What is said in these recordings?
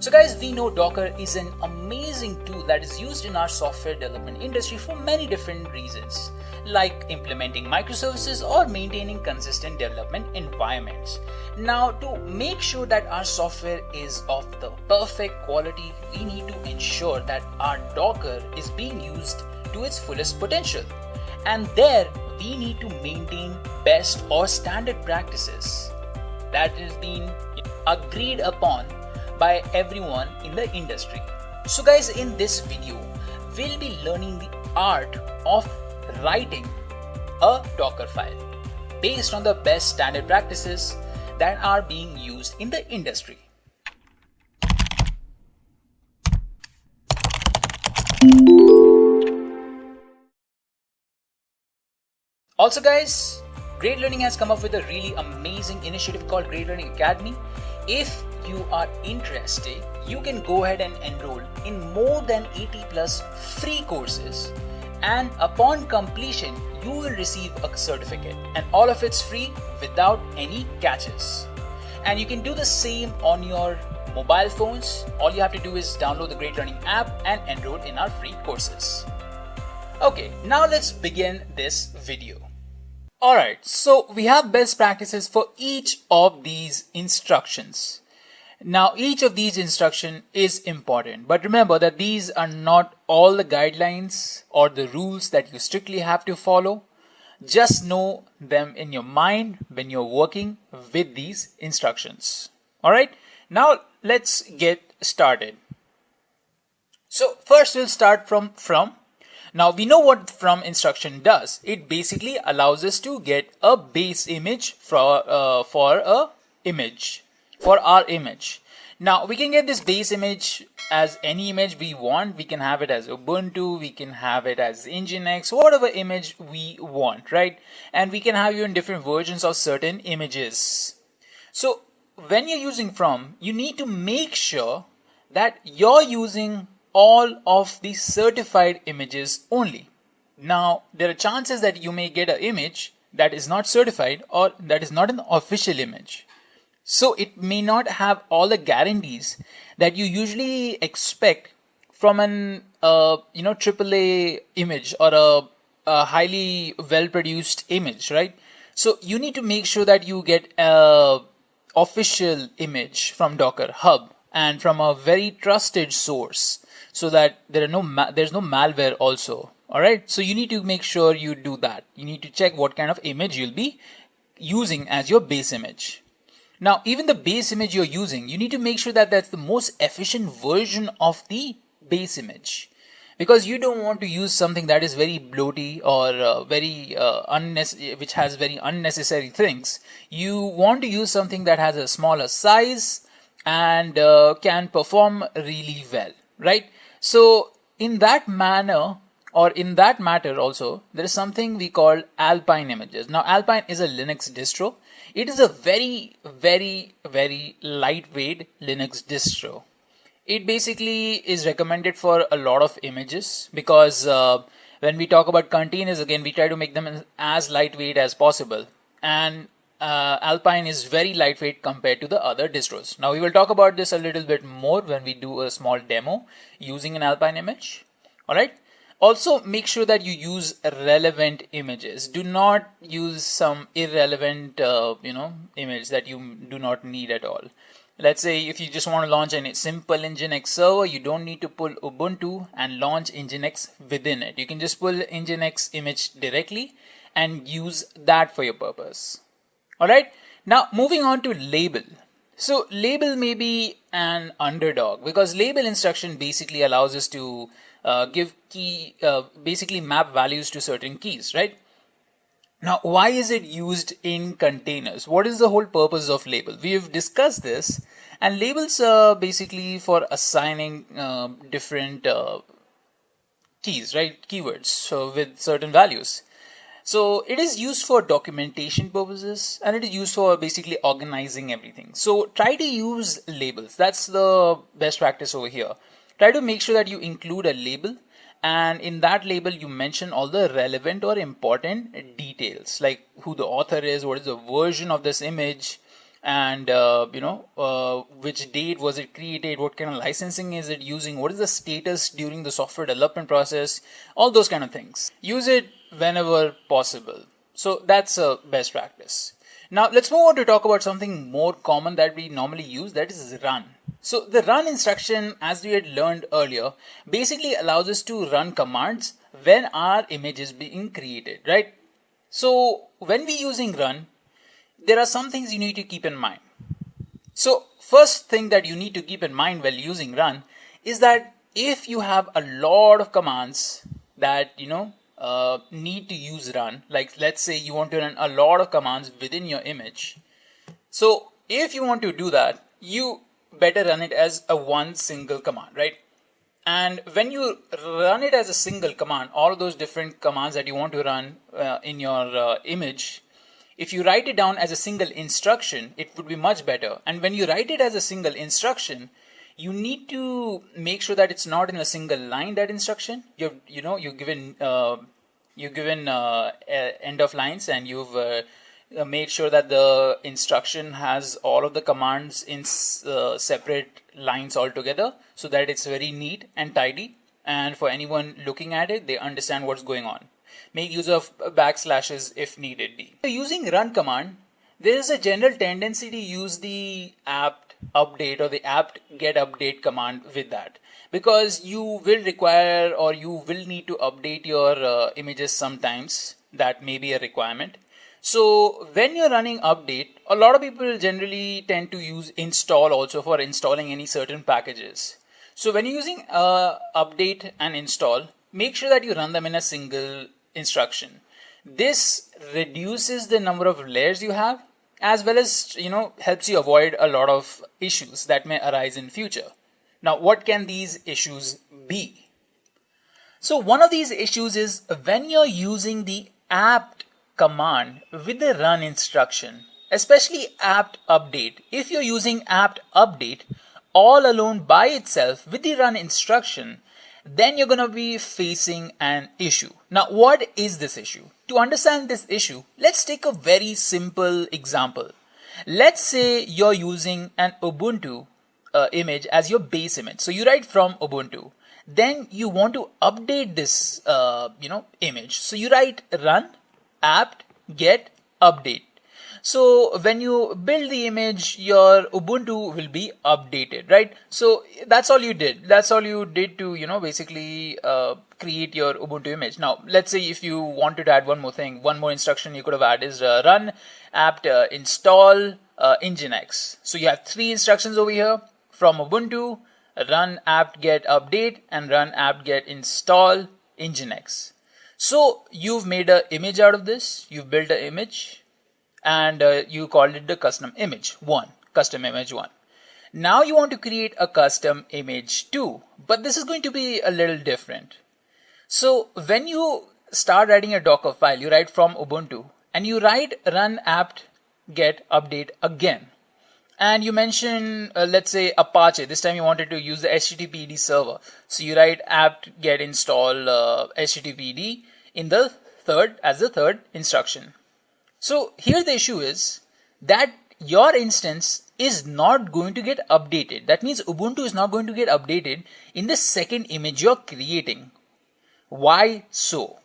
So guys, we know Docker is an amazing tool that is used in our software development industry for many different reasons, like implementing microservices or maintaining consistent development environments. Now, to make sure that our software is of the perfect quality, we need to ensure that our Docker is being used to its fullest potential. And there, we need to maintain best or standard practices that is being agreed upon by everyone in the industry. So guys, in this video, we'll be learning the art of writing a Docker file based on the best standard practices that are being used in the industry. Also guys, Great Learning has come up with a really amazing initiative called Great Learning Academy. If you are interested, you can go ahead and enroll in more than 80 plus free courses, and upon completion you will receive a certificate, and all of it's free without any catches. And you can do the same on your mobile phones. All you have to do is download the Great Learning app and enroll in our free courses. Okay, now let's begin this video. Alright, so we have best practices for each of these instructions. Now each of these instructions is important, but remember that these are not all the guidelines or the rules that you strictly have to follow. Just know them in your mind when you're working with these instructions. Alright, now let's get started. So first we'll start from. Now we know what from instruction does. It basically allows us to get a base image for our image. Now we can get this base image as any image we want. We can have it as Ubuntu, we can have it as Nginx, whatever image we want, right? And we can have even different versions of certain images. So when you're using from, you need to make sure that you're using all of the certified images only. Now there are chances that you may get an image that is not certified or that is not an official image. So it may not have all the guarantees that you usually expect from an AAA image or a highly well produced image, right? So you need to make sure that you get a official image from Docker Hub and from a very trusted source, so that there's no malware also. Alright, so you need to make sure you do that. You need to check what kind of image you'll be using as your base image. Now even the base image you're using, you need to make sure that that's the most efficient version of the base image, because you don't want to use something that is very bloaty or which has very unnecessary things. You want to use something that has a smaller size and can perform really well, right? So in that manner, or in that matter also, there is something we call Alpine images. Now Alpine is a Linux distro. It is a very lightweight Linux distro. It basically is recommended for a lot of images because when we talk about containers, again, we try to make them as lightweight as possible. And Alpine is very lightweight compared to the other distros. Now we will talk about this a little bit more when we do a small demo using an Alpine image. Alright. Also make sure that you use relevant images. Do not use some irrelevant image that you do not need at all. Let's say if you just want to launch a simple Nginx server, you don't need to pull Ubuntu and launch Nginx within it. You can just pull Nginx image directly and use that for your purpose. Alright, now moving on to label. So label may be an underdog because label instruction basically allows us to basically map values to certain keys, right? Now why is it used in containers? What is the whole purpose of label? We have discussed this, and labels are basically for assigning different keys, right? Keywords, so with certain values. So it is used for documentation purposes, and it is used for basically organizing everything. So try to use labels. That's the best practice over here. Try to make sure that you include a label, and in that label you mention all the relevant or important details, like who the author is, what is the version of this image, and which date was it created, what kind of licensing is it using, what is the status during the software development process, all those kind of things. Use it whenever possible. So that's a best practice. Now let's move on to talk about something more common that we normally use, that is run. So the run instruction, as we had learned earlier, basically allows us to run commands when our image is being created, right? So when we're using run, there are some things you need to keep in mind. So first thing that you need to keep in mind while using run is that if you have a lot of commands that need to use run, like let's say you want to run a lot of commands within your image. So if you want to do that, you better run it as a one single command, right? And when you run it as a single command, all those different commands that you want to run in your image, if you write it down as a single instruction, it would be much better. And when you write it as a single instruction, you need to make sure that it's not in a single line, that instruction. You're given end of lines, and you've made sure that the instruction has all of the commands in separate lines altogether, so that it's very neat and tidy, and for anyone looking at it, they understand what's going on. Make use of backslashes if needed be. So using run command, there is a general tendency to use the apt update or the apt get update command with that, because you will require or you will need to update your images sometimes. That may be a requirement. So when you're running update, a lot of people generally tend to use install also for installing any certain packages. So when you're using update and install, make sure that you run them in a single instruction. This reduces the number of layers you have, as well as helps you avoid a lot of issues that may arise in future. Now, what can these issues be? So one of these issues is when you're using the apt command with the run instruction, especially apt update. If you're using apt update all alone by itself with the run instruction, then you're going to be facing an issue. Now, what is this issue? To understand this issue, let's take a very simple example. Let's say you're using an Ubuntu image as your base image. So you write from Ubuntu. Then you want to update this image. So you write run apt get update. So when you build the image, your Ubuntu will be updated, right? So that's all you did. That's all you did to, basically create your Ubuntu image. Now, let's say if you wanted to add one more thing, one more instruction you could have added is run apt install nginx. So you have three instructions over here from Ubuntu: run apt get update and run apt get install nginx. So you've made an image out of this. You've built an image, and you called it the custom image 1. Now you want to create a custom image 2, but this is going to be a little different. So when you start writing a Docker file, you write from Ubuntu and you write run apt get update again. And you mention, let's say Apache. This time you wanted to use the HTTPD server. So you write apt get install HTTPD in the third instruction. So here the issue is that your instance is not going to get updated. That means Ubuntu is not going to get updated in the second image you're creating. Why so?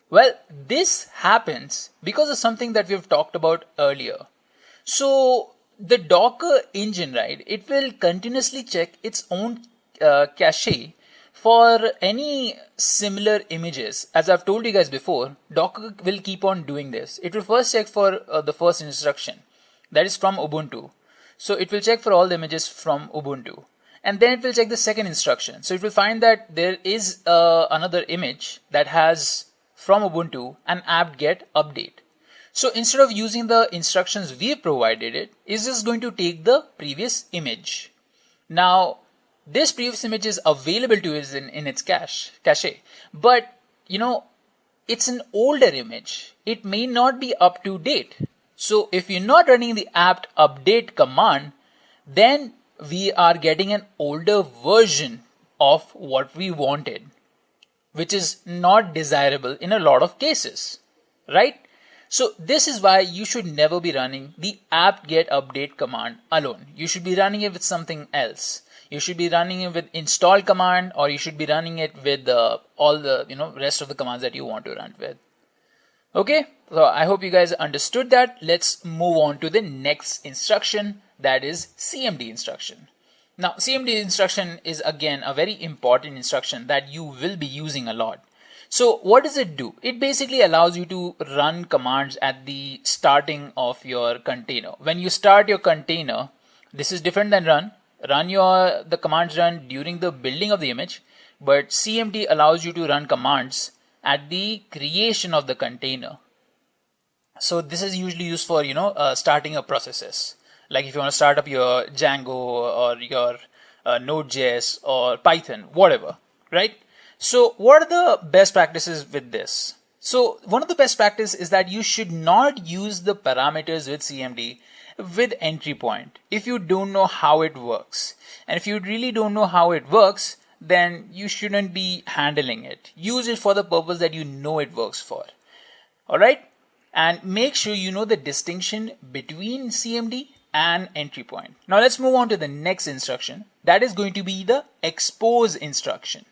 Well, this happens because of something that we've talked about earlier. So the Docker engine, right, it will continuously check its own cache for any similar images. As I've told you guys before, Docker will keep on doing this. It will first check for the first instruction, that is from Ubuntu. So it will check for all the images from Ubuntu. And then it will check the second instruction. So it will find that there is another image that has from Ubuntu an apt get update. So instead of using the instructions we provided, it is just going to take the previous image. Now, this previous image is available to us in its cache, but it's an older image. It may not be up to date. So if you're not running the apt update command, then we are getting an older version of what we wanted, which is not desirable in a lot of cases, right? So this is why you should never be running the apt-get update command alone. You should be running it with something else. You should be running it with install command, or you should be running it with all the rest of the commands that you want to run with. Okay, so I hope you guys understood that. Let's move on to the next instruction, that is CMD instruction. Now CMD instruction is again a very important instruction that you will be using a lot. So what does it do? It basically allows you to run commands at the starting of your container. When you start your container, this is different than run. The commands run during the building of the image, but CMD allows you to run commands at the creation of the container. So this is usually used for starting up processes. Like if you want to start up your Django or your Node.js or Python, whatever, right? So what are the best practices with this? So one of the best practices is that you should not use the parameters with CMD with entry point if you don't know how it works. And if you really don't know how it works, then you shouldn't be handling it. Use it for the purpose that you know it works for. All right? And make sure you know the distinction between CMD and entry point. Now let's move on to the next instruction. That is going to be the expose instruction.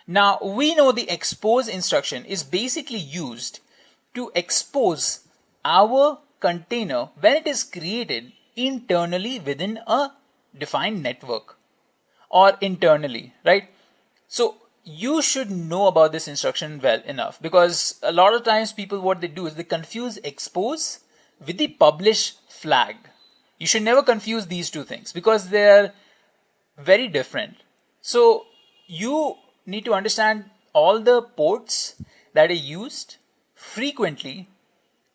Now we know the expose instruction is basically used to expose our container when it is created internally within a defined network or internally, right? So you should know about this instruction well enough, because a lot of times people, what they do is they confuse expose with the publish flag. You should never confuse these two things because they're very different. So you need to understand all the ports that are used frequently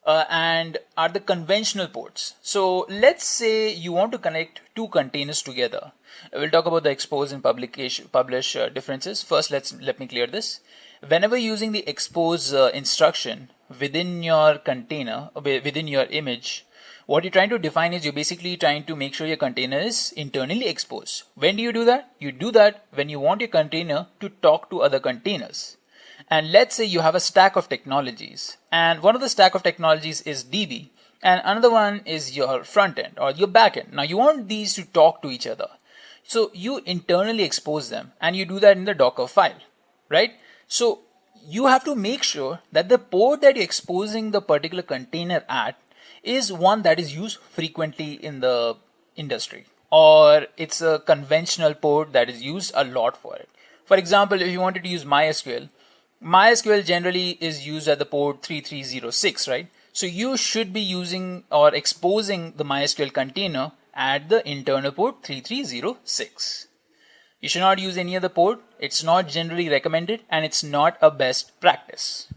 and are the conventional ports. So let's say you want to connect two containers together. We'll talk about the expose and publish differences. First, let me clear this. Whenever using the expose instruction within your container, within your image, what you're trying to define is you're basically trying to make sure your container is internally exposed. When do you do that? You do that when you want your container to talk to other containers. And let's say you have a stack of technologies, and one of the stack of technologies is DB, and another one is your front end or your back end. Now you want these to talk to each other. So you internally expose them, and you do that in the Docker file, right? So you have to make sure that the port that you're exposing the particular container at is one that is used frequently in the industry, or it's a conventional port that is used a lot for it. For example, if you wanted to use MySQL generally is used at the port 3306, right? So you should be using or exposing the MySQL container at the internal port 3306. You should not use any other port. It's not generally recommended, and it's not a best practice.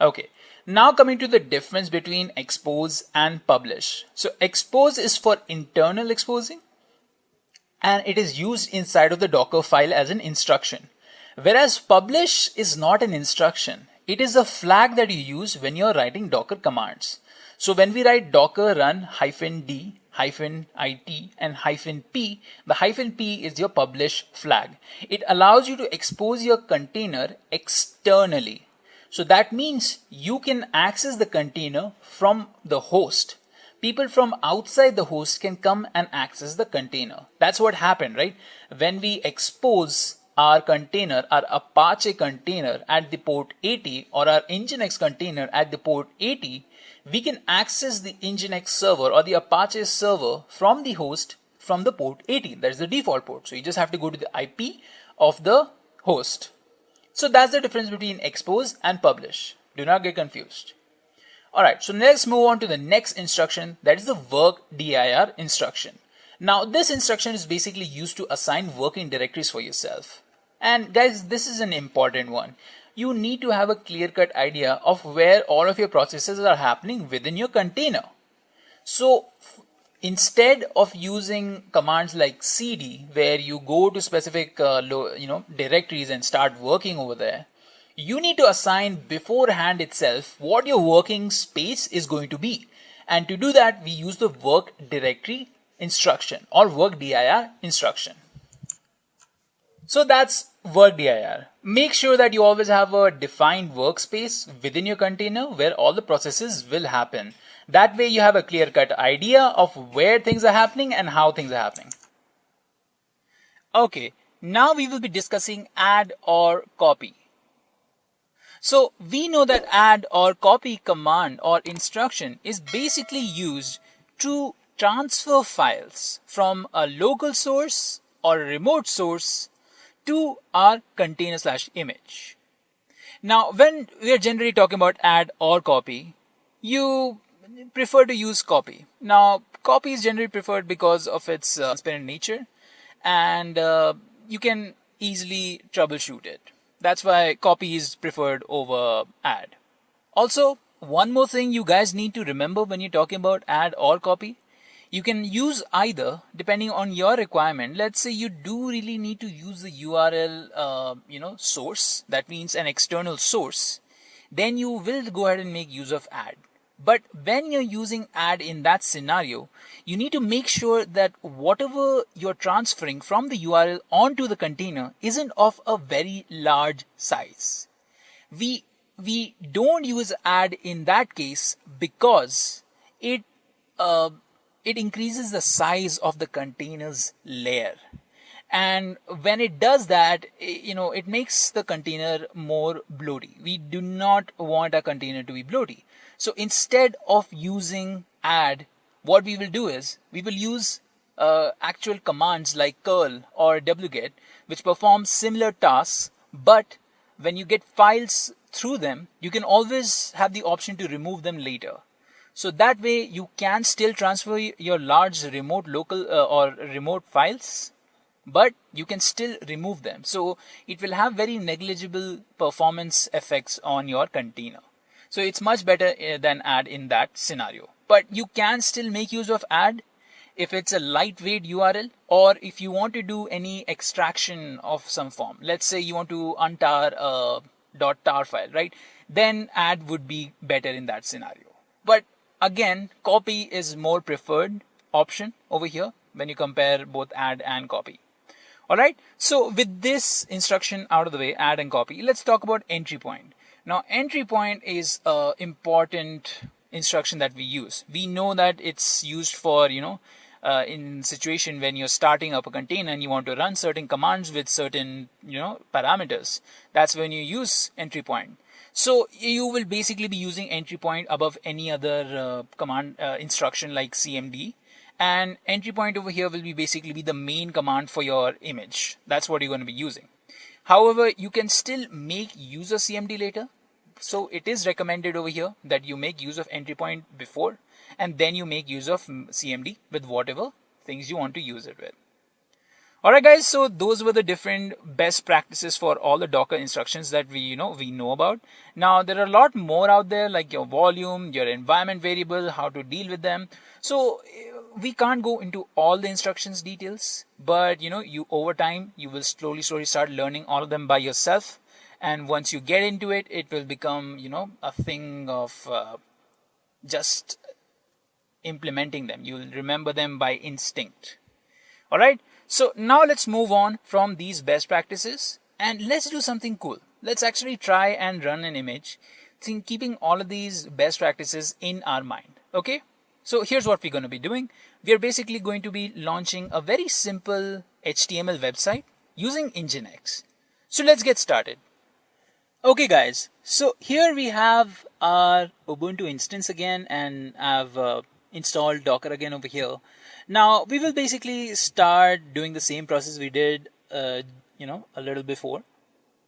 Okay, now coming to the difference between expose and publish. So expose is for internal exposing, and it is used inside of the Docker file as an instruction. Whereas publish is not an instruction. It is a flag that you use when you're writing Docker commands. So when we write docker run -d, -it, and -p, the -p is your publish flag. It allows you to expose your container externally. So that means you can access the container from the host. People from outside the host can come and access the container. That's what happened, right? When we expose our container, our Apache container at the port 80 or our Nginx container at the port 80, we can access the Nginx server or the Apache server from the host from the port 80. That is the default port. So you just have to go to the IP of the host. So that's the difference between expose and publish. Do not get confused. Alright, so let's move on to the next instruction, that is the work dir instruction. Now this instruction is basically used to assign working directories for yourself. And guys, this is an important one. You need to have a clear-cut idea of where all of your processes are happening within your container. So instead of using commands like cd, where you go to specific directories and start working over there, you need to assign beforehand itself what your working space is going to be. And to do that, we use the work directory instruction or work dir instruction. So that's Work dir. Make sure that you always have a defined workspace within your container where all the processes will happen. That way you have a clear-cut idea of where things are happening and how things are happening. Okay, now we will be discussing add or copy. So we know that add or copy command or instruction is basically used to transfer files from a local source or a remote source to our container slash image. Now, when we are generally talking about add or copy, you prefer to use copy. Now, copy is generally preferred because of its transparent nature, and you can easily troubleshoot it. That's why copy is preferred over add. Also, one more thing you guys need to remember when you're talking about add or copy. You can use either depending on your requirement. Let's say you do really need to use the URL, source. That means an external source. Then you will go ahead and make use of add. But when you're using add in that scenario, you need to make sure that whatever you're transferring from the URL onto the container isn't of a very large size. We don't use add in that case because it increases the size of the container's layer. And when it does that, it makes the container more bloaty. We do not want a container to be bloaty. So instead of using add, what we will do is we will use actual commands like curl or wget, which perform similar tasks, but when you get files through them, you can always have the option to remove them later. So that way you can still transfer your large remote local or remote files, but you can still remove them. So it will have very negligible performance effects on your container. So it's much better than add in that scenario. But you can still make use of add if it's a lightweight URL, or if you want to do any extraction of some form. Let's say you want to untar a .tar file, right? Then add would be better in that scenario. But again, copy is more preferred option over here when you compare both add and copy. Alright, so with this instruction out of the way, add and copy, let's talk about entry point. Now, entry point is an important instruction that we use. We know that it's used for, in situation when you're starting up a container and you want to run certain commands with certain, parameters. That's when you use entry point. So you will basically be using entry point above any other command instruction like cmd. And entry point over here will be basically be the main command for your image. That's what you're going to be using. However, you can still make use of cmd later. So it is recommended over here that you make use of entry point before, and then you make use of cmd with whatever things you want to use it with. Alright guys, so those were the different best practices for all the Docker instructions that we know about. Now there are a lot more out there, like your volume, your environment variable, how to deal with them. So we can't go into all the instructions details, but you over time you will slowly start learning all of them by yourself. And once you get into it, it will become a thing of just implementing them. You will remember them by instinct. Alright, so now let's move on from these best practices and let's do something cool. Let's actually try and run an image, keeping all of these best practices in our mind. Okay, so here's what we're going to be doing. We are basically going to be launching a very simple HTML website using Nginx. So let's get started. Okay guys, so here we have our Ubuntu instance again, and I've installed Docker again over here. Now we will basically start doing the same process we did a little before.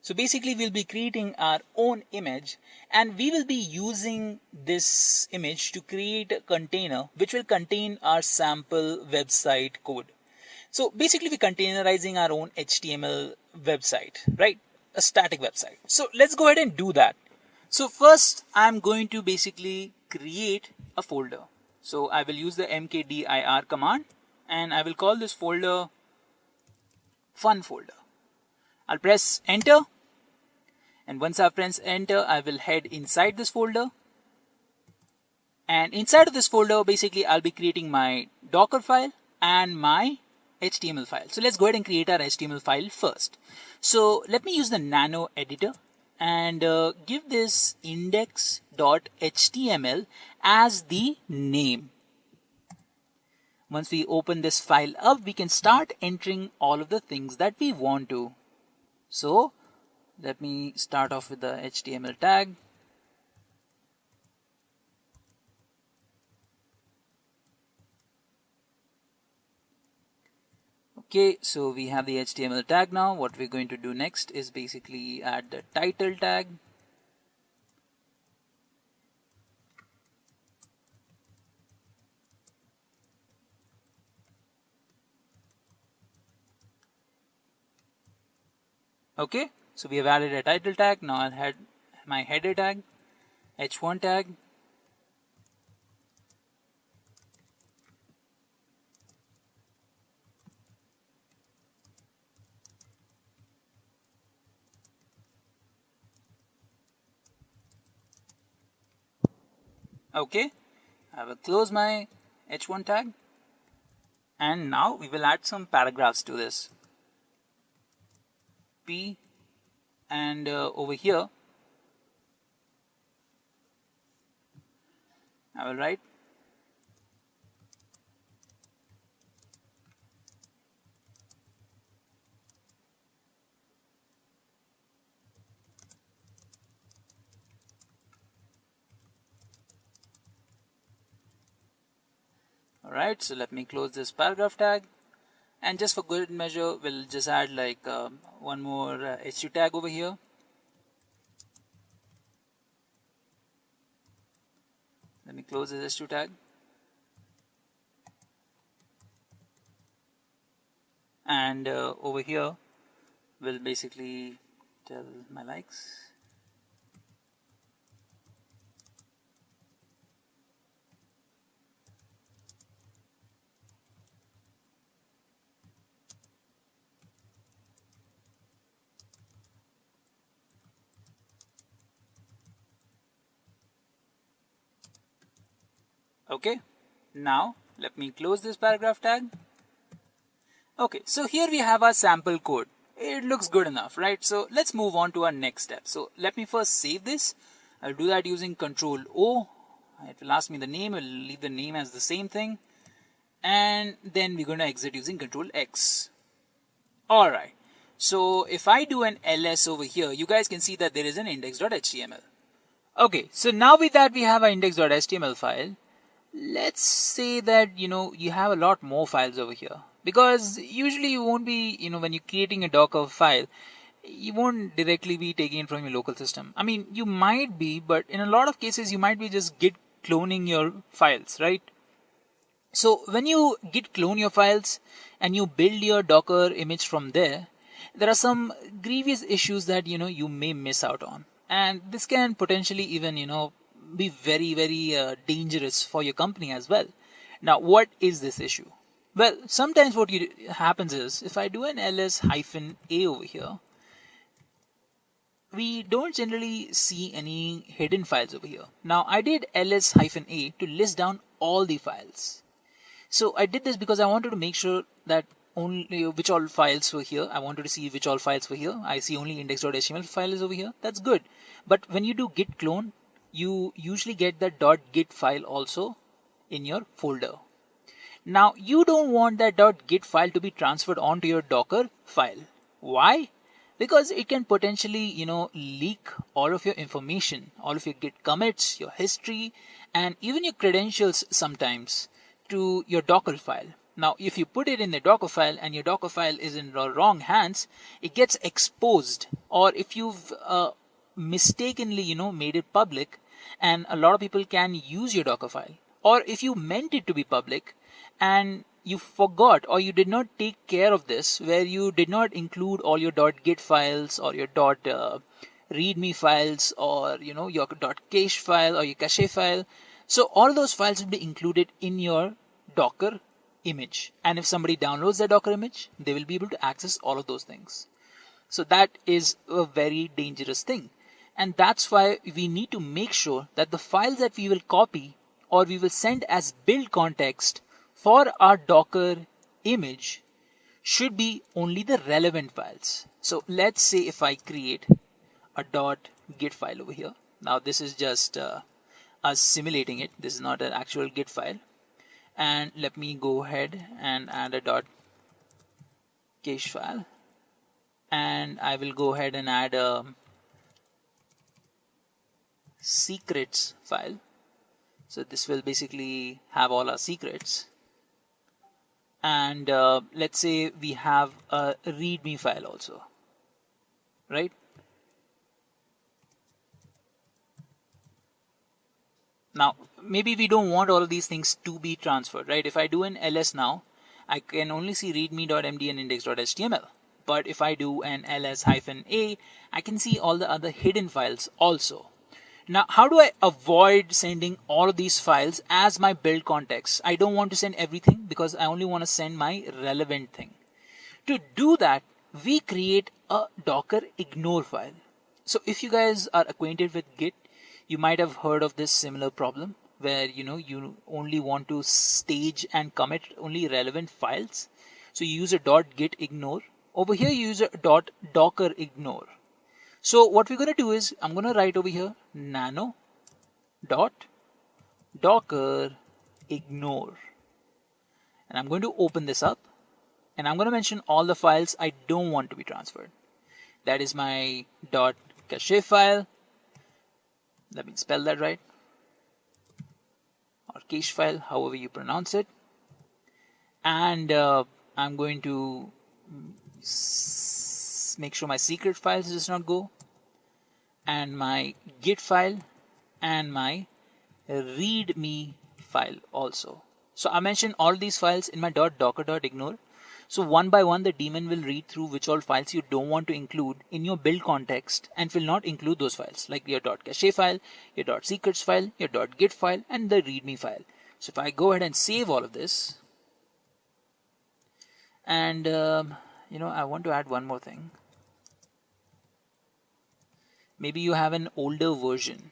So basically we'll be creating our own image, and we will be using this image to create a container which will contain our sample website code. So basically we're containerizing our own HTML website, right? A static website. So let's go ahead and do that. So first I'm going to basically create a folder. So I will use the mkdir command, and I will call this folder fun folder. I'll press enter, and once I've pressed enter, I will head inside this folder, and inside of this folder basically I'll be creating my Docker file and my HTML file. So let's go ahead and create our HTML file first. So let me use the nano editor and give this index.html as the name. Once we open this file up, we can start entering all of the things that we want to. So let me start off with the HTML tag. Okay, so we have the HTML tag now. What we're going to do next is basically add the title tag. Okay, so we have added a title tag. Now I'll add my header tag, h1 tag. Okay, I will close my h1 tag. And now we will add some paragraphs to this. P and over here I will write alright, so let me close this paragraph tag, and just for good measure we'll just add like one more h2 tag over here. Let me close this h2 tag, and over here we'll basically tell my likes. Okay, now let me close this paragraph tag. Okay, so here we have our sample code. It looks good enough, right? So let's move on to our next step. So let me first save this. I'll do that using Control O. It will ask me the name. I'll leave the name as the same thing. And then we're going to exit using Control X. Alright, so if I do an ls over here, you guys can see that there is an index.html. Okay, so now with that we have our index.html file. Let's say that you have a lot more files over here, because usually you won't be when you're creating a Docker file, you won't directly be taking it from your local system. I mean, you might be, but in a lot of cases you might be just git cloning your files, right? So when you git clone your files and you build your Docker image from there are some grievous issues that you may miss out on, and this can potentially even be very dangerous for your company as well. Now what is this issue? Well, sometimes what happens is, if I do an ls-a over here, we don't generally see any hidden files over here. Now I did ls-a to list down all the files. So I did this because I wanted to make sure that only which all files were here. I wanted to see which all files were here. I see only index.html file is over here. That's good. But when you do git clone, you usually get the .git file also in your folder. Now you don't want that .git file to be transferred onto your Docker file. Why? Because it can potentially leak all of your information, all of your git commits, your history, and even your credentials sometimes to your Docker file. Now if you put it in the Docker file and your Docker file is in the wrong hands, it gets exposed. Or if you've mistakenly made it public, and a lot of people can use your Docker file, or if you meant it to be public and you forgot or you did not take care of this, where you did not include all your .git files or your .readme files, or your .cache file or your cache file. So all those files will be included in your Docker image, and if somebody downloads the Docker image, they will be able to access all of those things. So that is a very dangerous thing, and that's why we need to make sure that the files that we will copy or we will send as build context for our Docker image should be only the relevant files. So let's say if I create a .git file over here. Now this is just us simulating it. This is not an actual Git file. And let me go ahead and add a .cache file. And I will go ahead and add a secrets file. So this will basically have all our secrets. And let's say we have a readme file also, right? Now, maybe we don't want all of these things to be transferred, right? If I do an ls now, I can only see readme.md and index.html. But if I do an ls-a, I can see all the other hidden files also. Now, how do I avoid sending all of these files as my build context? I don't want to send everything because I only want to send my relevant thing. To do that, we create a Docker ignore file. So if you guys are acquainted with Git, you might have heard of this similar problem where you only want to stage and commit only relevant files. So you use a .git ignore. Over here you use a .docker ignore. So what we're going to do is I'm going to write over here nano .docker ignore, and I'm going to open this up, and I'm going to mention all the files I don't want to be transferred. That is my .cache file. Let me spell that right, or cache file, however you pronounce it. And I'm going to make sure my secret files does not go, and my git file, and my readme file also. So I mentioned all these files in my .docker.ignore. So one by one, the daemon will read through which all files you don't want to include in your build context and will not include those files, like your .cache file, your .secrets file, your .git file, and the readme file. So if I go ahead and save all of this, and I want to add one more thing. Maybe you have an older version.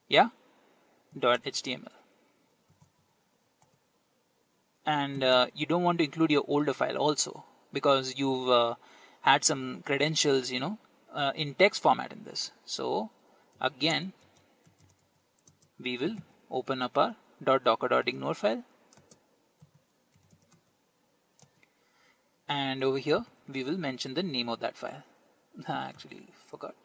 Yeah, .html. And you don't want to include your older file also because you've had some credentials, in text format in this. So again, we will open up our .docker.ignore file. And over here, we will mention the name of that file. I actually forgot.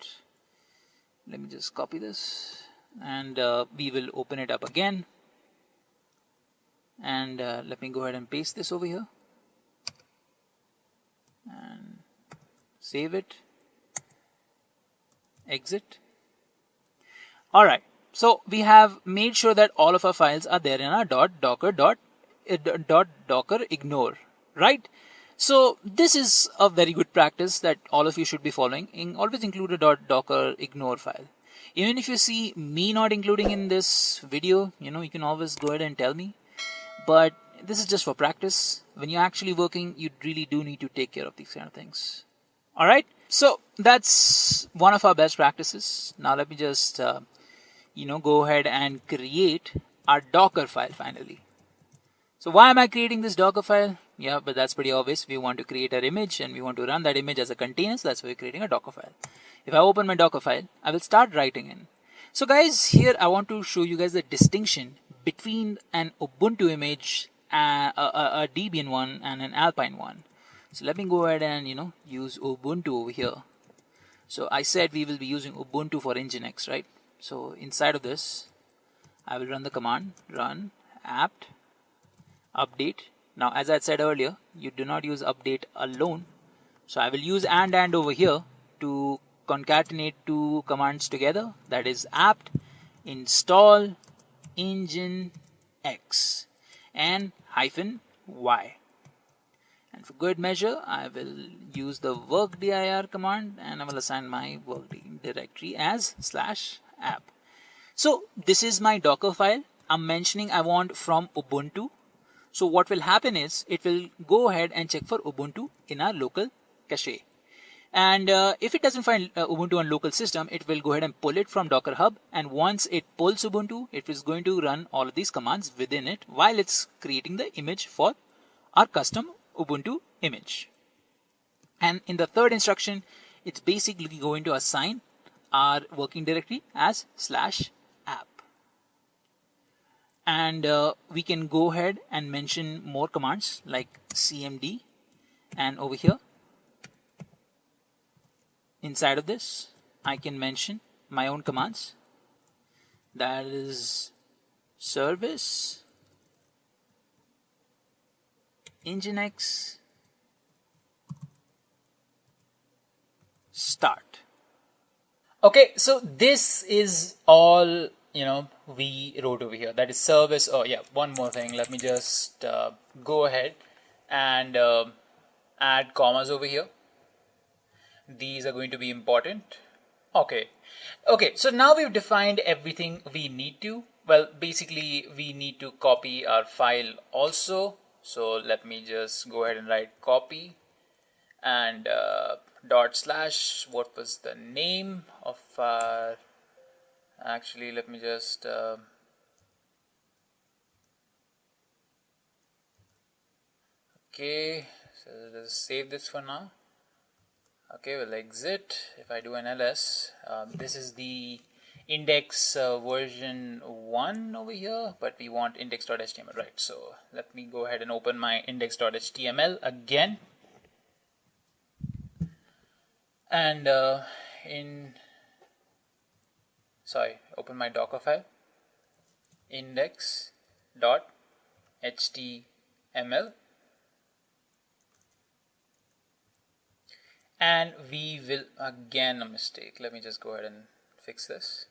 Let me just copy this. And we will open it up again. And let me go ahead and paste this over here. And save it. Exit. All right. So we have made sure that all of our files are there in our .docker ignore, right? So this is a very good practice that all of you should be following. Always include a .docker ignore file. Even if you see me not including in this video, you can always go ahead and tell me. But this is just for practice. When you're actually working, you really do need to take care of these kind of things. All right. So that's one of our best practices. Now let me just, go ahead and create our Docker file finally. So why am I creating this Docker file? Yeah, but that's pretty obvious. We want to create our image and we want to run that image as a container. So that's why we're creating a Docker file. If I open my Docker file, I will start writing in. So guys, here I want to show you guys the distinction between an Ubuntu image, a Debian one, and an Alpine one. So let me go ahead and use Ubuntu over here. So I said we will be using Ubuntu for Nginx, right? So inside of this, I will run the command run apt update. Now, as I said earlier, you do not use update alone. So I will use and over here to concatenate two commands together. That is apt install nginx and -y. And for good measure, I will use the workdir command and I will assign my work directory as /app. So this is my Docker file. I'm mentioning I want from Ubuntu. So what will happen is it will go ahead and check for Ubuntu in our local cache. And if it doesn't find Ubuntu on local system, it will go ahead and pull it from Docker Hub. And once it pulls Ubuntu, it is going to run all of these commands within it while it's creating the image for our custom Ubuntu image. And in the third instruction, it's basically going to assign our working directory as /app. And we can go ahead and mention more commands like cmd, and over here inside of this I can mention my own commands, that is service nginx start. Okay, so this is all we wrote over here, that is service. Oh yeah, one more thing, let me just go ahead and add commas over here. These are going to be important. Okay, so now we've defined everything we need to. Well, basically we need to copy our file also, so let me just go ahead and write copy and /, what was the name of our, actually let me just okay, so just save this for now. Okay, we'll exit. If I do an ls, this is the index version 1 over here, but we want index.html, right? So let me go ahead and open my index.html again, and open my Dockerfile index.html, and we will, again a mistake, let me just go ahead and fix this.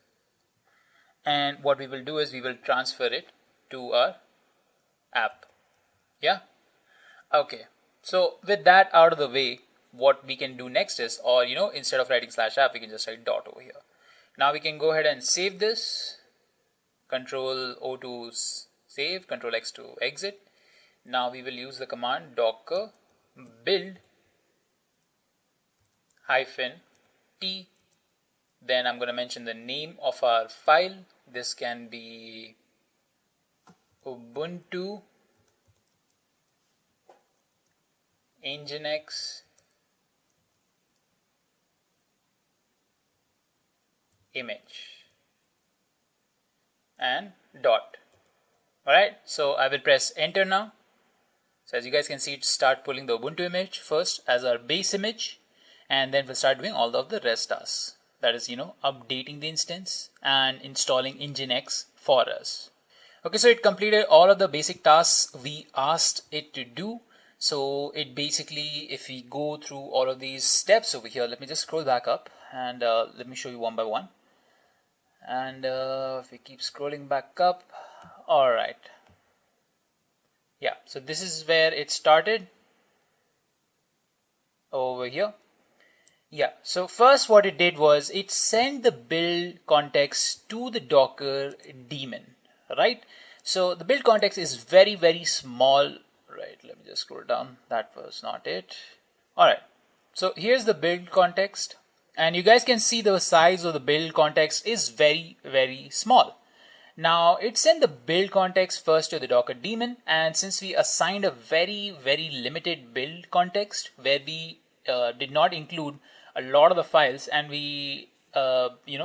And what we will do is we will transfer it to our app. Yeah, okay, so with that out of the way, what we can do next is, or instead of writing /app, we can just write dot over here. Now we can go ahead and save this. Control O to save, Control X to exit. Now we will use the command docker build -t. Then I'm going to mention the name of our file. This can be Ubuntu nginx image and dot. Alright, so I will press enter now. So as you guys can see, it start pulling the Ubuntu image first as our base image, and then we'll start doing all of the rest tasks. That is, updating the instance and installing nginx for us. Okay, so it completed all of the basic tasks we asked it to do. So it basically, if we go through all of these steps over here, let me just scroll back up and let me show you one by one. And if we keep scrolling back up, all right. Yeah, so this is where it started over here. Yeah, so first what it did was it sent the build context to the Docker daemon, right? So the build context is very, very small, right? Let me just scroll down. That was not it. All right, so here's the build context, and you guys can see the size of the build context is very, very small. Now it sent the build context first to the Docker daemon, and since we assigned a very, very limited build context where we did not include a lot of the files, and we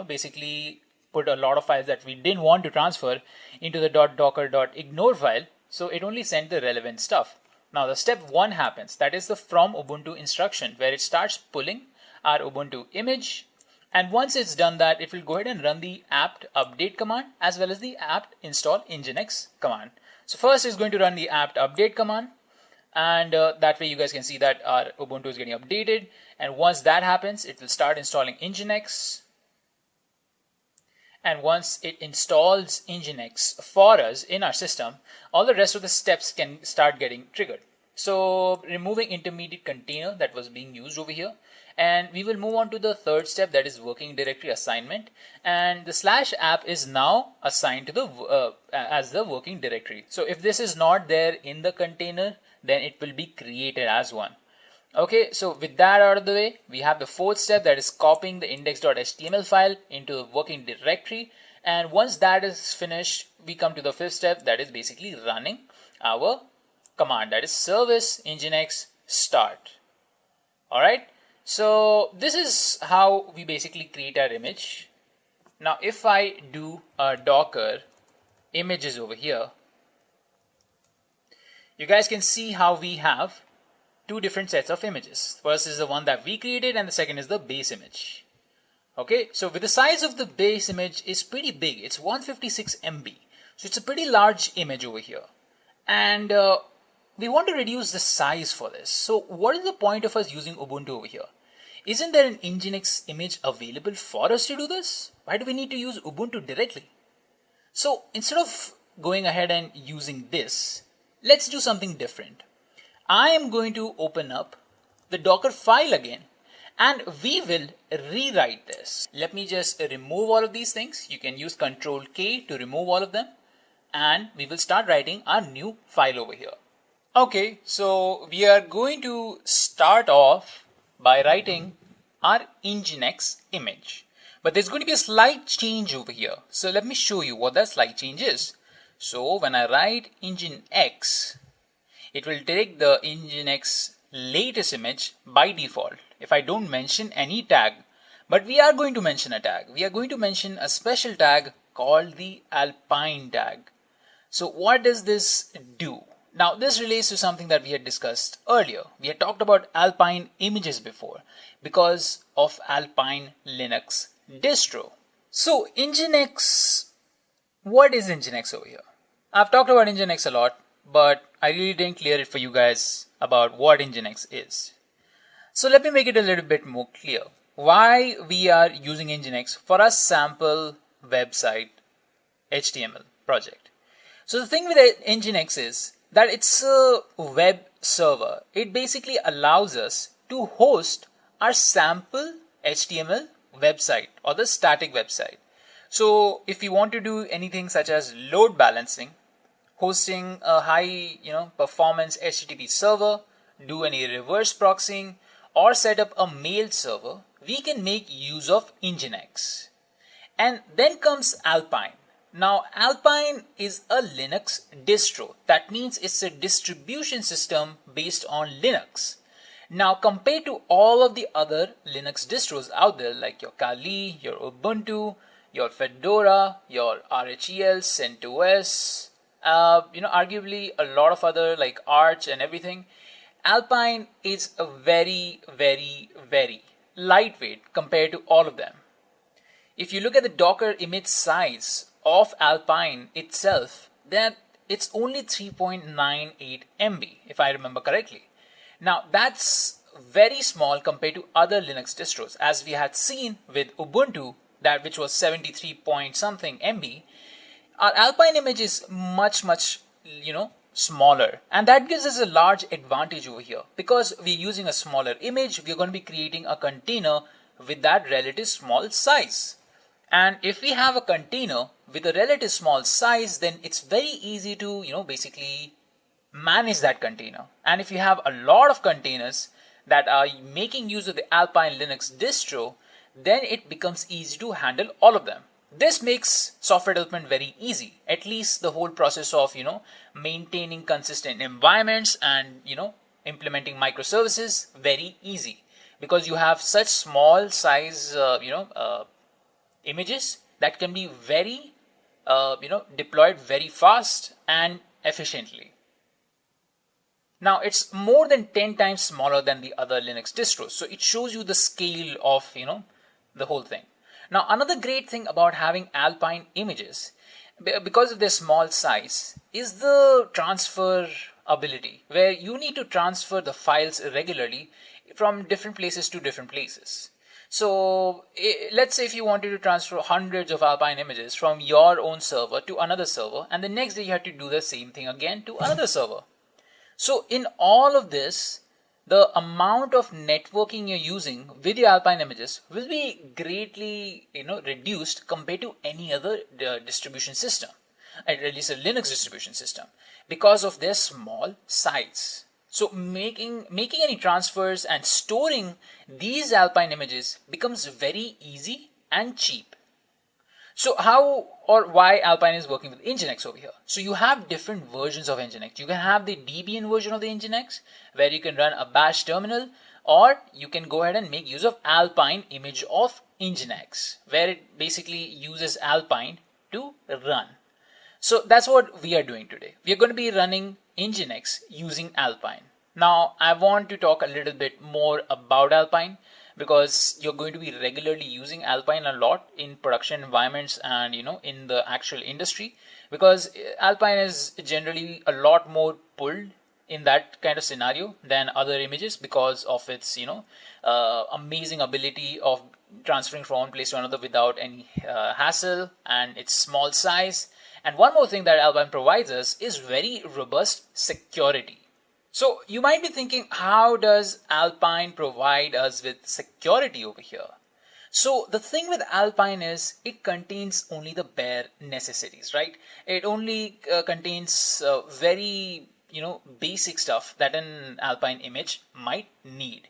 basically put a lot of files that we didn't want to transfer into the .docker.ignore file, so it only sent the relevant stuff. Now the step 1 happens, that is the from Ubuntu instruction, where it starts pulling our Ubuntu image, and once it's done that, it will go ahead and run the apt update command as well as the apt install nginx command. So first it's going to run the apt update command, and that way you guys can see that our Ubuntu is getting updated, and once that happens, it will start installing nginx. And once it installs nginx for us in our system, all the rest of the steps can start getting triggered. So removing intermediate container that was being used over here, and we will move on to the third step, that is working directory assignment, and the /app is now assigned to the as the working directory. So if this is not there in the container, then it will be created as one. Okay, so with that out of the way, we have the fourth step, that is copying the index.html file into a working directory. And once that is finished, we come to the fifth step, that is basically running our command, that is service nginx start. All right, so this is how we basically create our image. Now, if I do a Docker images over here, you guys can see how we have two different sets of images. First is the one that we created, and the second is the base image. Okay, so with the size of the base image is pretty big. It's 156 MB. So it's a pretty large image over here. And we want to reduce the size for this. So what is the point of us using Ubuntu over here? Isn't there an Nginx image available for us to do this? Why do we need to use Ubuntu directly? So instead of going ahead and using this, let's do something different. I am going to open up the Docker file again, and we will rewrite this. Let me just remove all of these things. You can use Control K to remove all of them, and we will start writing our new file over here. Okay, so we are going to start off by writing our Nginx image. But there's going to be a slight change over here. So let me show you what that slight change is. So when I write Nginx, it will take the Nginx latest image by default if I don't mention any tag. But we are going to mention a tag. We are going to mention a special tag called the Alpine tag. So what does this do? Now this relates to something that we had discussed earlier. We had talked about Alpine images before because of Alpine Linux distro. So Nginx, what is Nginx over here? I've talked about Nginx a lot, but I really didn't clear it for you guys about what Nginx is. So let me make it a little bit more clear. Why we are using Nginx for a sample website HTML project. So the thing with Nginx is that it's a web server. It basically allows us to host our sample HTML website or the static website. So if you want to do anything such as load balancing, hosting a high performance HTTP server, do any reverse proxying, or set up a mail server, we can make use of Nginx. And then comes Alpine. Now Alpine is a Linux distro. That means it's a distribution system based on Linux. Now compared to all of the other Linux distros out there like your Kali, your Ubuntu, your Fedora, your RHEL, CentOS, arguably a lot of other like Arch and everything, Alpine is a very, very, very lightweight compared to all of them. If you look at the Docker image size of Alpine itself, then it's only 3.98 MB, if I remember correctly. Now that's very small compared to other Linux distros, as we had seen with Ubuntu, that which was 73 point something MB. Our Alpine image is much smaller, and that gives us a large advantage over here. Because we're using a smaller image, we're going to be creating a container with that relative small size. And if we have a container with a relative small size, then it's very easy to basically manage that container. And if you have a lot of containers that are making use of the Alpine Linux distro, then it becomes easy to handle all of them. This makes software development very easy. At least the whole process of maintaining consistent environments and implementing microservices very easy, because you have such small size images that can be very deployed very fast and efficiently. Now it's more than 10 times smaller than the other Linux distros, so it shows you the scale of the whole thing. Now another great thing about having Alpine images, because of their small size, is the transfer ability, where you need to transfer the files regularly from different places to different places. So let's say if you wanted to transfer hundreds of Alpine images from your own server to another server, and the next day you have to do the same thing again to another server. So in all of this, the amount of networking you're using with your Alpine images will be greatly reduced compared to any other distribution system, at least a Linux distribution system, because of their small size. So making any transfers and storing these Alpine images becomes very easy and cheap. So how or why Alpine is working with Nginx over here? So you have different versions of Nginx. You can have the Debian version of the Nginx where you can run a bash terminal, or you can go ahead and make use of Alpine image of Nginx where it basically uses Alpine to run. So that's what we are doing today. We are going to be running Nginx using Alpine. Now I want to talk a little bit more about Alpine because you're going to be regularly using Alpine a lot in production environments and in the actual industry, because Alpine is generally a lot more pulled in that kind of scenario than other images because of its amazing ability of transferring from one place to another without any hassle, and its small size. And one more thing that Alpine provides us is very robust security. So you might be thinking, how does Alpine provide us with security over here? So the thing with Alpine is it contains only the bare necessities, right? It only contains very basic stuff that an Alpine image might need.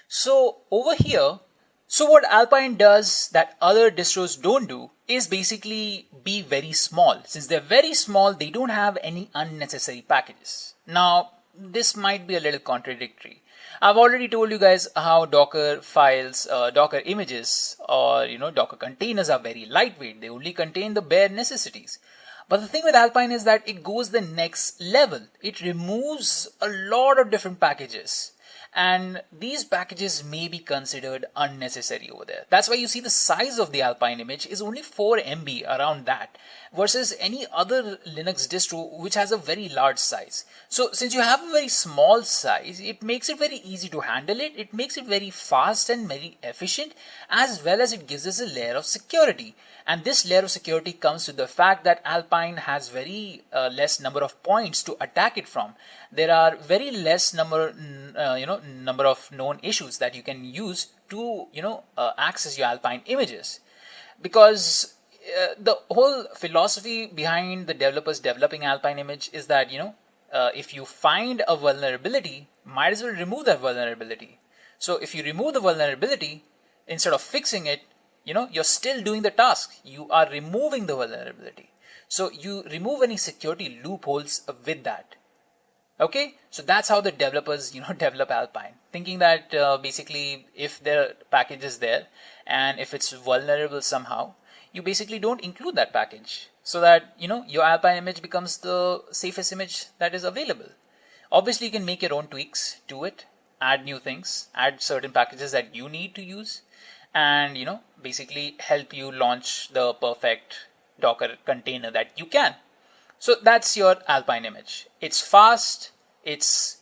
So over here, so what Alpine does that other distros don't do is basically be very small. Since they're very small, they don't have any unnecessary packages. Now, this might be a little contradictory. I've already told you guys how Docker files, Docker images, or Docker containers are very lightweight. They only contain the bare necessities. But the thing with Alpine is that it goes the next level. It removes a lot of different packages. And these packages may be considered unnecessary over there. That's why you see the size of the Alpine image is only 4 MB, around that, versus any other Linux distro which has a very large size. So since you have a very small size, it makes it very easy to handle it. It makes it very fast and very efficient, as well as it gives us a layer of security. And this layer of security comes with the fact that Alpine has very less number of points to attack it from. There are very less number of known issues that you can use to access your Alpine images, because the whole philosophy behind the developers developing Alpine image is that if you find a vulnerability, might as well remove that vulnerability. So if you remove the vulnerability instead of fixing it, you're still doing the task. You are removing the vulnerability. So you remove any security loopholes with that. Okay, so that's how the developers develop Alpine, thinking that basically if their package is there and if it's vulnerable somehow, you basically don't include that package, so that your Alpine image becomes the safest image that is available. Obviously you can make your own tweaks to it, add new things, add certain packages that you need to use, and basically help you launch the perfect Docker container that you can. So that's your Alpine image. It's fast, it's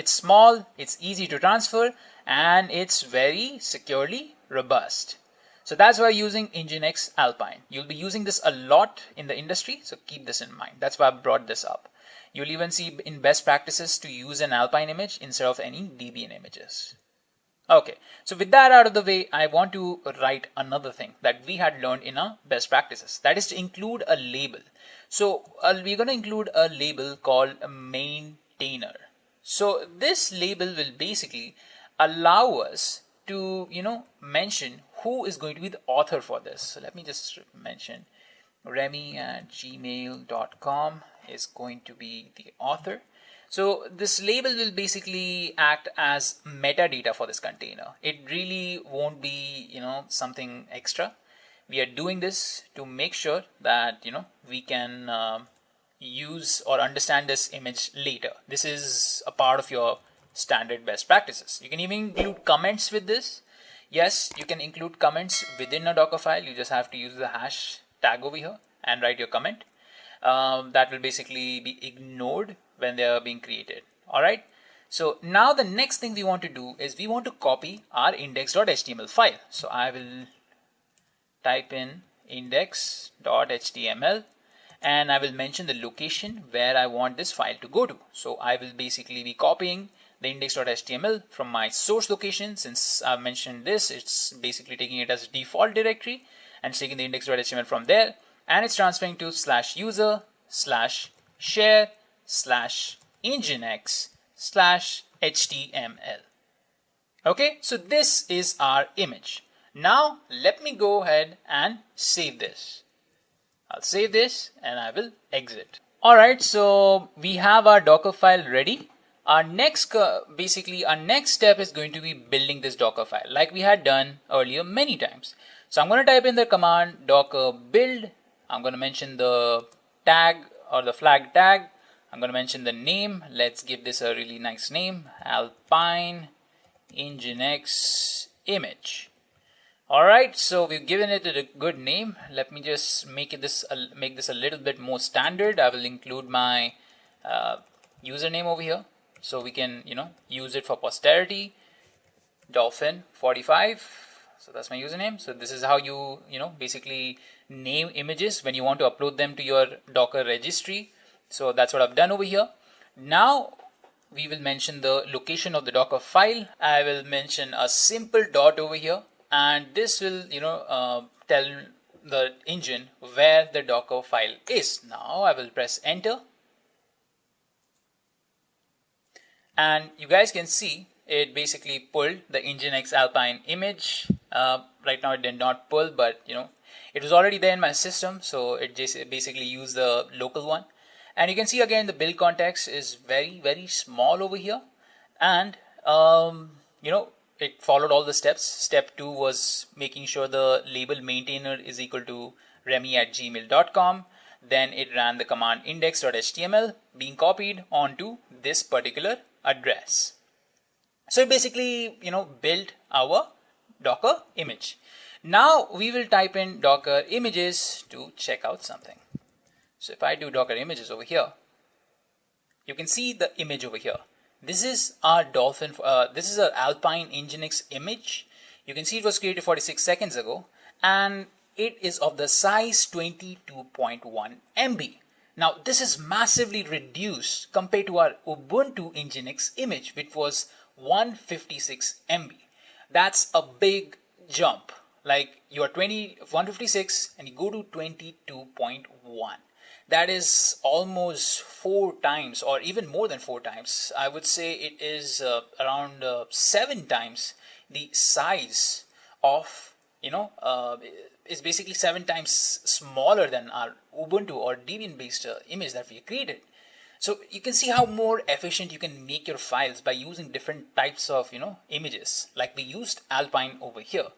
small, it's easy to transfer, and it's very securely robust. So that's why using Nginx Alpine. You'll be using this a lot in the industry, so keep this in mind. That's why I brought this up. You'll even see in best practices to use an Alpine image instead of any Debian images. Okay, so with that out of the way, I want to write another thing that we had learned in our best practices. That is to include a label. So we're going to include a label called maintainer. So this label will basically allow us to, mention who is going to be the author for this. So let me just mention remy@gmail.com is going to be the author. So this label will basically act as metadata for this container. It really won't be, something extra. We are doing this to make sure that, we can use or understand this image later. This is a part of your standard best practices. You can even include comments with this. Yes, you can include comments within a Docker file. You just have to use the hash tag over here and write your comment. That will basically be ignored when they are being created. All right. So now the next thing we want to do is we want to copy our index.html file. So I will type in index.html and I will mention the location where I want this file to go to. So I will basically be copying the index.html from my source location. Since I've mentioned this, it's basically taking it as a default directory and taking the index.html from there, and it's transferring to /user/share/nginx image/html. Okay, so this is our image. Now let me go ahead and save this. I'll save this and I will exit. Alright, so we have our Docker file ready. Our next step is going to be building this Docker file like we had done earlier many times. So I'm going to type in the command docker build. I'm going to mention the tag or the flag tag. I'm going to mention the name. Let's give this a really nice name, Alpine Nginx image. Alright, so we've given it a good name. Let me just make this a little bit more standard. I will include my username over here so we can use it for posterity. Dolphin45. So that's my username. So this is how you basically name images when you want to upload them to your Docker registry. So that's what I've done over here. Now we will mention the location of the Docker file. I will mention a simple dot over here, and this will tell the engine where the Docker file is. Now I will press enter, and you guys can see it basically pulled the Nginx Alpine image. Right now it did not pull, but it was already there in my system, so it just basically used the local one. And you can see again the build context is very small over here, and it followed all the steps. Step 2 was making sure the label maintainer is equal to remy@gmail.com. Then it ran the command index.html being copied onto this particular address. So it basically built our Docker image. Now we will type in Docker images to check out something. So if I do Docker images over here, you can see the image over here. This is our this is our Alpine Nginx image. You can see it was created 46 seconds ago, and it is of the size 22.1 MB. Now this is massively reduced compared to our Ubuntu Nginx image, which was 156 MB. That's a big jump. Like you are 156 and you go to 22.1. That is almost 4 times, or even more than 4 times. I would say it is around 7 times the size of, is basically 7 times smaller than our Ubuntu or Debian based image that we created. So you can see how more efficient you can make your files by using different types of images, like we used Alpine over here.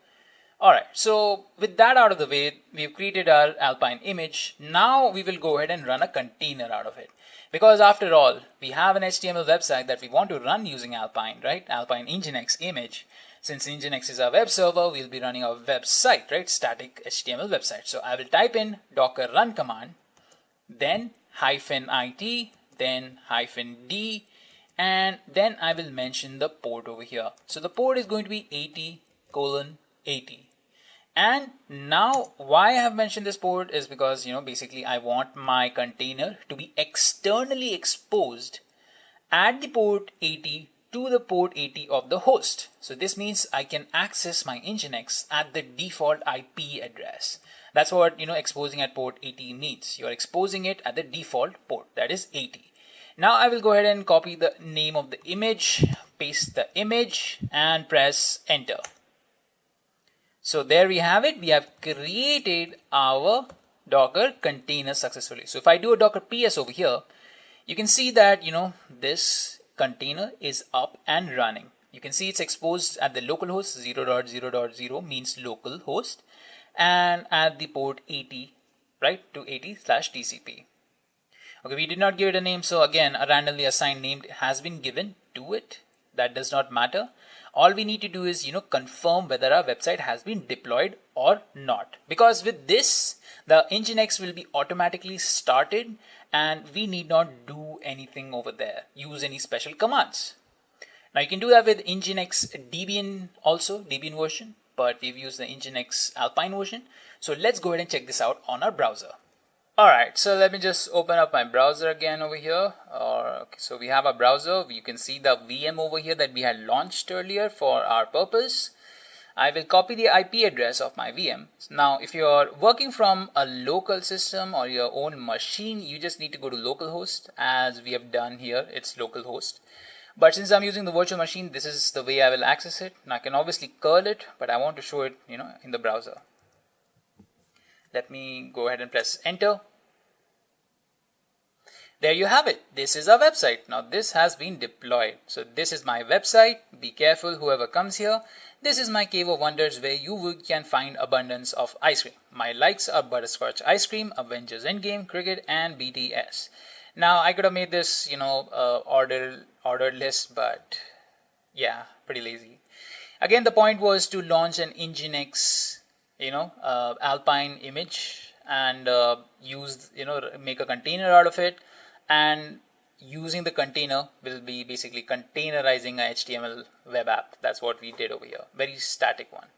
Alright, so with that out of the way, we've created our Alpine image. Now we will go ahead and run a container out of it. Because after all, we have an HTML website that we want to run using Alpine, right? Alpine Nginx image. Since Nginx is our web server, we'll be running our website, right? Static HTML website. So I will type in docker run command, then -it, then -d, and then I will mention the port over here. So the port is going to be 80:80. And now why I have mentioned this port is because basically I want my container to be externally exposed at the port 80 to the port 80 of the host. So this means I can access my Nginx at the default IP address. That's what exposing at port 80 means. You're exposing it at the default port, that is 80. Now I will go ahead and copy the name of the image, paste the image, and press enter. So there we have it. We have created our Docker container successfully. So if I do a Docker PS over here, you can see that this container is up and running. You can see it's exposed at the localhost 0.0.0 means localhost, and at the port 80, right, to 80/TCP. Okay, we did not give it a name, so again a randomly assigned name has been given to it. That does not matter. All we need to do is confirm whether our website has been deployed or not, because with this the Nginx will be automatically started and we need not do anything over there, use any special commands. Now you can do that with Nginx Debian also, Debian version, but we've used the Nginx Alpine version. So let's go ahead and check this out on our browser. Alright, so let me just open up my browser again over here. So we have a browser. You can see the VM over here that we had launched earlier for our purpose. I will copy the IP address of my VM. Now, if you're working from a local system or your own machine, you just need to go to localhost, as we have done here. It's localhost. But since I'm using the virtual machine, this is the way I will access it. Now I can obviously curl it, but I want to show it, in the browser. Let me go ahead and press enter. There you have it. This is our website. Now this has been deployed. So this is my website. Be careful whoever comes here. This is my cave of wonders where you can find abundance of ice cream. My likes are butterscotch ice cream, Avengers Endgame, cricket, and BTS. Now I could have made this, ordered list, but yeah, pretty lazy. Again, the point was to launch an Nginx, Alpine image and make a container out of it. And using the container will be basically containerizing a HTML web app. That's what we did over here. Very static one.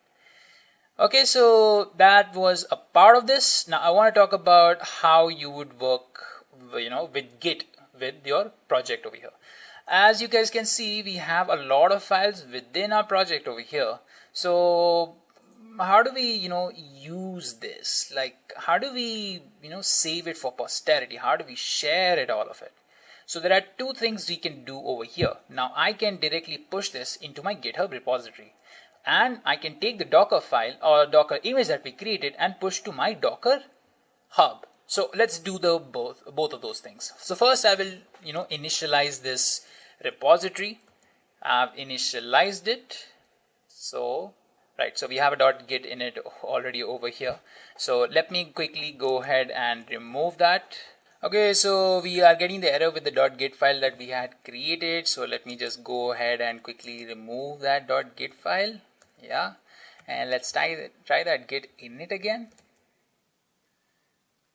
Okay, so that was a part of this. Now I want to talk about how you would work, with Git with your project over here. As you guys can see, we have a lot of files within our project over here. So how do we, use this? Like, how do we, save it for posterity? How do we share it, all of it? So there are two things we can do over here. Now I can directly push this into my GitHub repository. And I can take the Docker file or Docker image that we created and push to my Docker hub. So let's do the both of those things. So first I will, initialize this repository. I've initialized it. So we have a .git in it already over here. So let me quickly go ahead and remove that. Okay, so we are getting the error with the .git file that we had created. So let me just go ahead and quickly remove that .git file. Yeah, and let's try that git init again.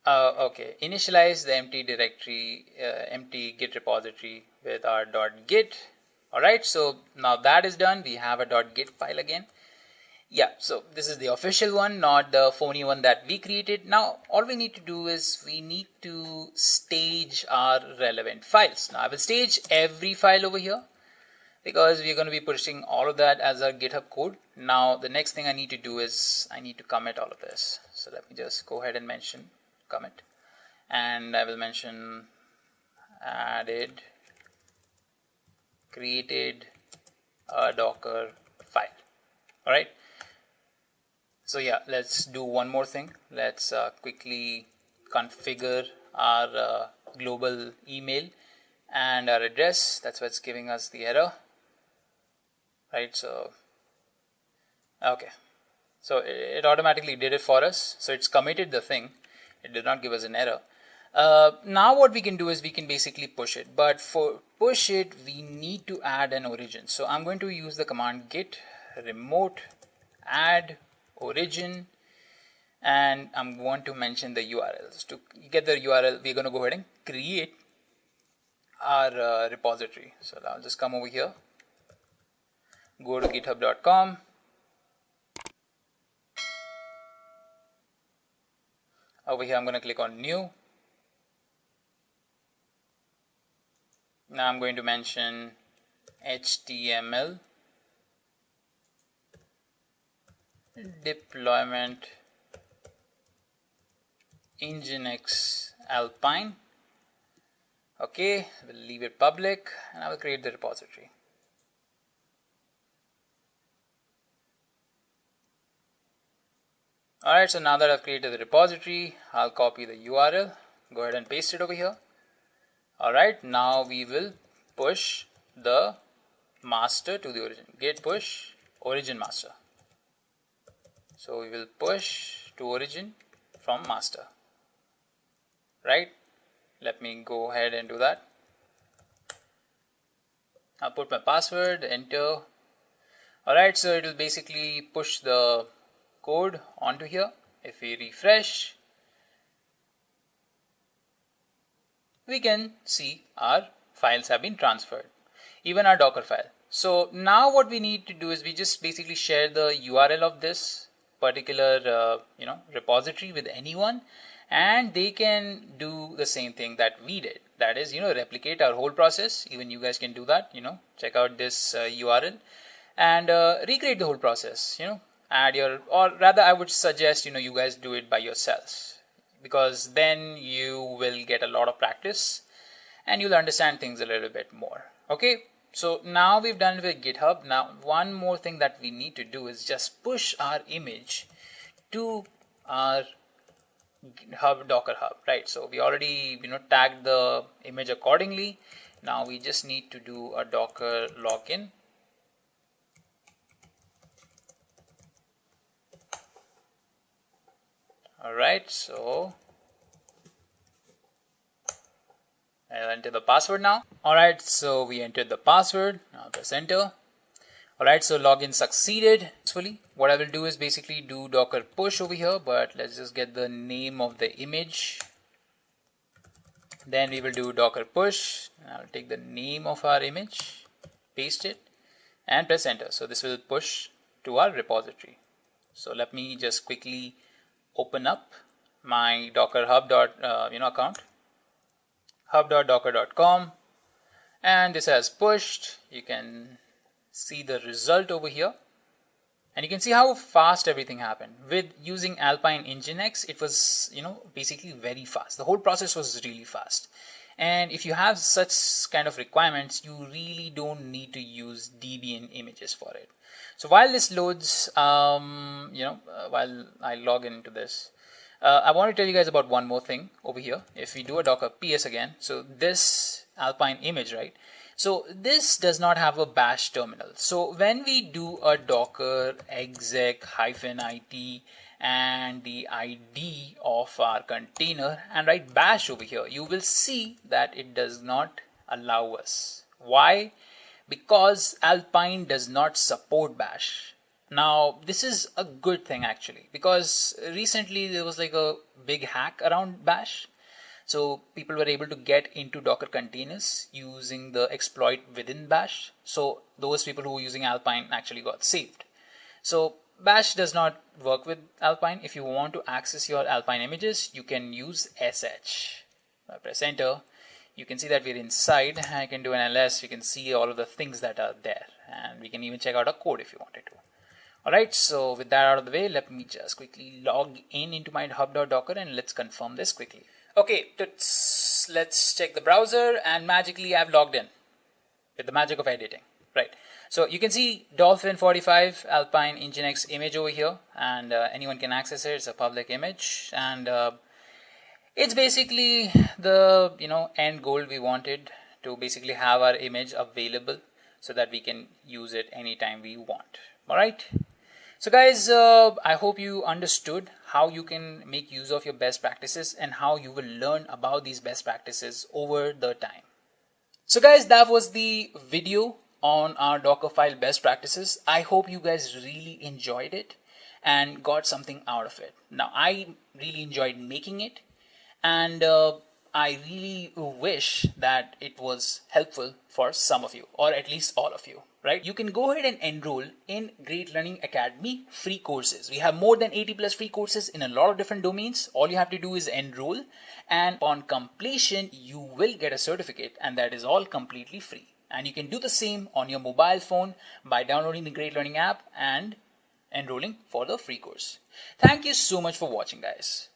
Okay, initialize the empty directory, empty git repository with our .git. All right, so now that is done. We have a .git file again. Yeah, so this is the official one, not the phony one that we created. Now all we need to do is we need to stage our relevant files. Now I will stage every file over here because we're going to be pushing all of that as our GitHub code. Now the next thing I need to do is I need to commit all of this. So let me just go ahead and mention commit, and I will mention added, created a Docker file. All right. So yeah, let's do one more thing. Let's quickly configure our global email and our address. That's what's giving us the error, right? So okay, so it automatically did it for us. So it's committed the thing. It did not give us an error. Now what we can do is we can basically push it, but for push it we need to add an origin. So I'm going to use the command git remote add origin, and I'm going to mention the URLs. To get the URL, we're going to go ahead and create our repository. So I'll just come over here, go to github.com. Over here I'm going to click on new. Now I'm going to mention HTML deployment Nginx Alpine. Okay, we'll leave it public and I will create the repository. Alright, so now that I've created the repository, I'll copy the URL, go ahead and paste it over here. Alright, now we will push the master to the origin. Git push origin master. So we will push to origin from master. Right? Let me go ahead and do that. I'll put my password, enter. Alright, so it will basically push the code onto here. If we refresh, we can see our files have been transferred, even our Docker file. So now what we need to do is we just basically share the URL of this particular repository with anyone, and they can do the same thing that we did. That is, replicate our whole process. Even you guys can do that. Check out this URL and recreate the whole process. Add your, or rather, I would suggest you guys do it by yourselves, because then you will get a lot of practice and you'll understand things a little bit more. Okay. So now we've done it with GitHub. Now one more thing that we need to do is just push our image to our Docker Hub, right? So we already tagged the image accordingly. Now we just need to do a Docker login. All right, so I'll enter the password now. All right, so we entered the password. Now press enter. All right, so login succeeded successfully. What I will do is basically do Docker push over here, but let's just get the name of the image. Then we will do Docker push. I'll take the name of our image, paste it, and press enter. So this will push to our repository. So let me just quickly open up my Docker Hub account, hub.docker.com, and this has pushed. You can see the result over here, and you can see how fast everything happened. With using Alpine Nginx, it was basically very fast. The whole process was really fast. And if you have such kind of requirements, you really don't need to use Debian images for it. So while this loads, while I log into this, I want to tell you guys about one more thing over here. If we do a Docker PS again, so this Alpine image, right? So this does not have a bash terminal. So when we do a docker exec-it and the ID of our container and write bash over here, you will see that it does not allow us. Why? Because Alpine does not support bash. Now this is a good thing actually, because recently there was like a big hack around bash. So people were able to get into Docker containers using the exploit within bash. So those people who were using Alpine actually got saved. So bash does not work with Alpine. If you want to access your Alpine images, you can use sh. I press enter. You can see that we're inside. I can do an ls. You can see all of the things that are there, and we can even check out our code if you wanted to. Alright, so with that out of the way, let me just quickly log in into my hub.docker and let's confirm this quickly. Okay, let's check the browser, and magically I've logged in with the magic of editing, right? So you can see Dolphin 45 Alpine Nginx image over here, and anyone can access it. It's a public image, and it's basically the end goal we wanted, to basically have our image available so that we can use it anytime we want. All right. So guys, I hope you understood how you can make use of your best practices and how you will learn about these best practices over the time. So guys, that was the video on our Dockerfile best practices. I hope you guys really enjoyed it and got something out of it. Now, I really enjoyed making it, and I really wish that it was helpful for some of you, or at least all of you. Right? You can go ahead and enroll in Great Learning Academy free courses. We have more than 80 plus free courses in a lot of different domains. All you have to do is enroll, and upon completion, you will get a certificate, and that is all completely free. And you can do the same on your mobile phone by downloading the Great Learning app and enrolling for the free course. Thank you so much for watching, guys.